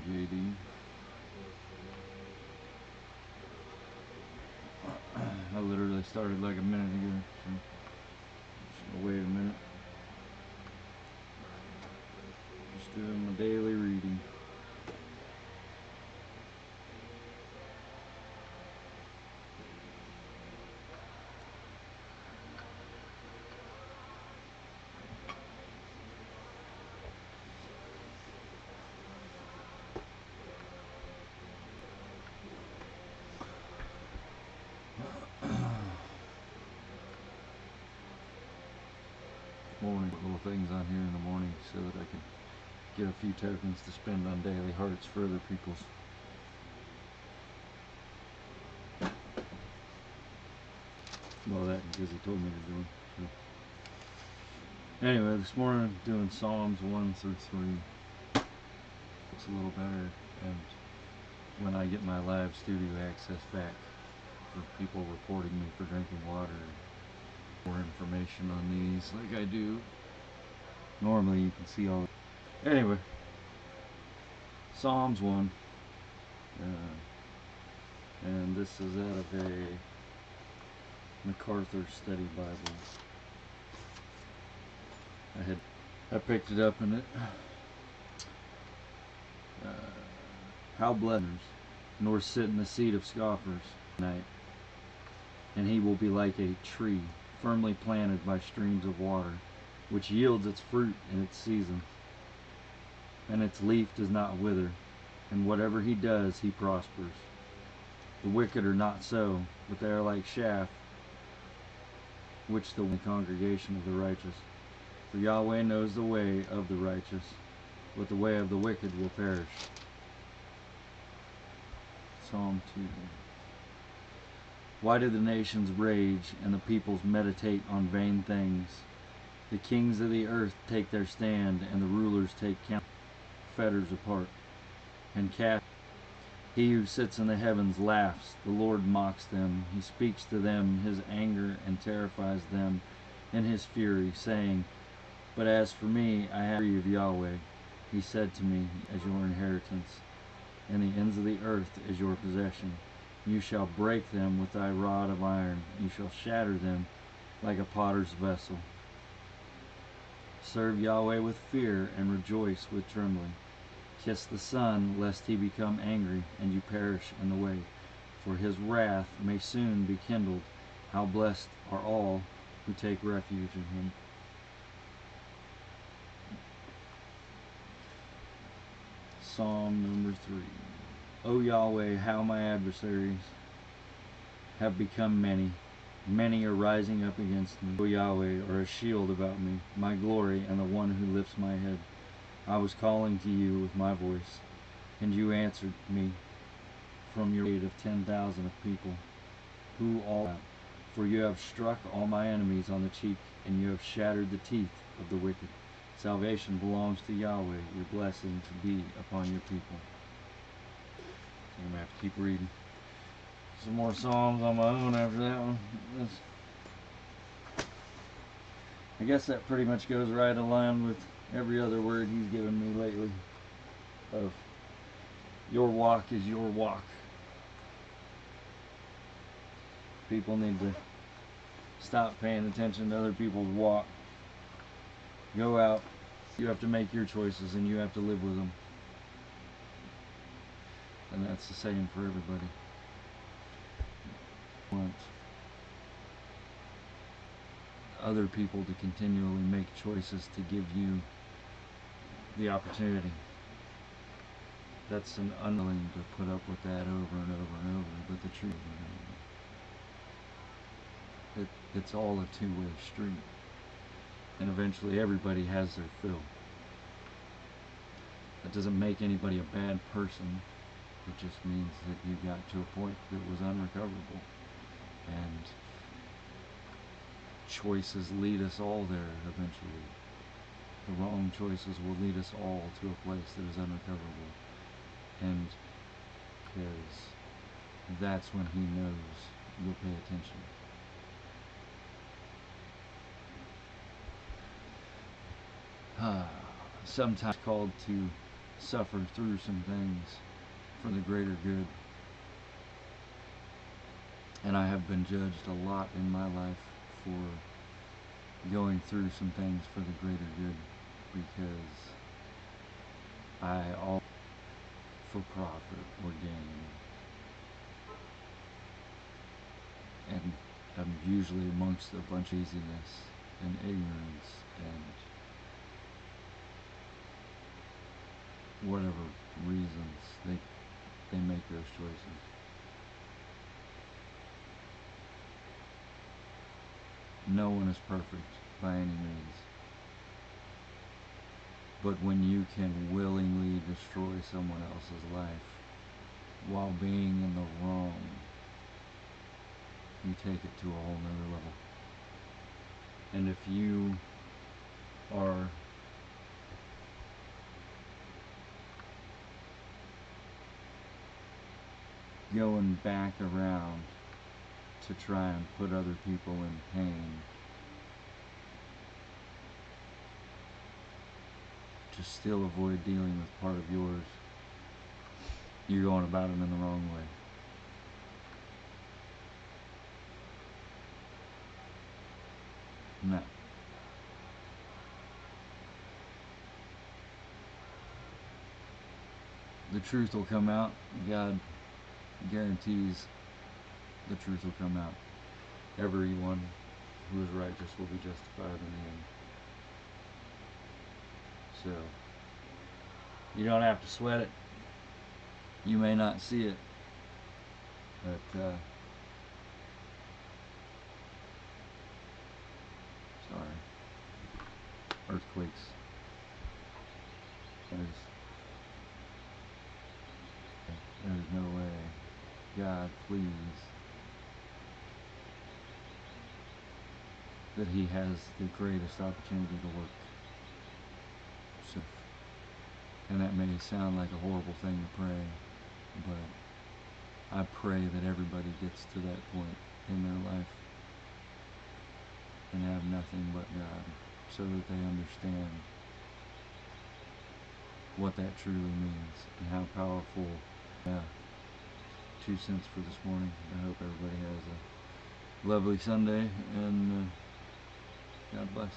JD. I literally started like a minute ago, so just gonna wait a minute. Just doing my daily reading. Morning little things on here in the morning so that I can get a few tokens to spend on daily hearts for other people's. Well, that because he told me to do it. So. Anyway, this morning I'm doing Psalms 1 through 3. Looks a little better, and when I get my live studio access back for people reporting me for drinking water, more information on these like I do. Normally you can see all. Anyway, Psalms 1, and this is out of a MacArthur Study Bible. I picked it up in it. How blessed, nor sit in the seat of scoffers night, and he will be like a tree firmly planted by streams of water, which yields its fruit in its season, and its leaf does not wither, and whatever he does, he prospers. The wicked are not so, but they are like chaff, which the congregation of the righteous. For Yahweh knows the way of the righteous, but the way of the wicked will perish. Psalm 2. Why do the nations rage and the peoples meditate on vain things? The kings of the earth take their stand, and the rulers take fetters apart and cast. He who sits in the heavens laughs, the Lord mocks them. He speaks to them his anger and terrifies them in his fury, saying, But as for me, I have the tree of Yahweh. He said to me, as your inheritance, and the ends of the earth as your possession. You shall break them with thy rod of iron. You shall shatter them like a potter's vessel. Serve Yahweh with fear and rejoice with trembling. Kiss the Son, lest he become angry and you perish in the way, for his wrath may soon be kindled. How blessed are all who take refuge in him. Psalm number 3. O Yahweh, how my adversaries have become many. Many are rising up against me. O Yahweh, are a shield about me, my glory, and the one who lifts my head. I was calling to you with my voice, and you answered me from your aid of 10,000 of people, who all out. For you have struck all my enemies on the cheek, and you have shattered the teeth of the wicked. Salvation belongs to Yahweh, your blessing to be upon your people. So I'm going to have to keep reading. Some more Psalms on my own after that one. I guess that pretty much goes right in line with every other word he's given me lately. Of your walk is your walk. People need to stop paying attention to other people's walk. Go out. You have to make your choices and you have to live with them. And that's the same for everybody. Want other people to continually make choices to give you the opportunity. That's an unwilling to put up with that over and over and over, but the truth is it's all a two-way street, and eventually everybody has their fill. That doesn't make anybody a bad person. It just means that you got to a point that was unrecoverable. And choices lead us all there eventually. The wrong choices will lead us all to a place that is unrecoverable. And because that's when he knows you'll pay attention. Sometimes called to suffer through some things for the greater good. And I have been judged a lot in my life for going through some things for the greater good, because I all for profit or gain. And I'm usually amongst a bunch of laziness and ignorance and whatever reasons they make those choices. No one is perfect by any means. But when you can willingly destroy someone else's life while being in the wrong, you take it to a whole nother level. And if you are going back around to try and put other people in pain, to still avoid dealing with part of yours, you're going about it in the wrong way. No. The truth will come out. God guarantees the truth will come out. Everyone who is righteous will be justified in the end. So, you don't have to sweat it. You may not see it, but sorry. Earthquakes. There's no way. God, please. That He has the greatest opportunity to work. So, and that may sound like a horrible thing to pray, but I pray that everybody gets to that point in their life and have nothing but God, so that they understand what that truly means and how powerful. Yeah, 2 cents for this morning. I hope everybody has a lovely Sunday, and God bless.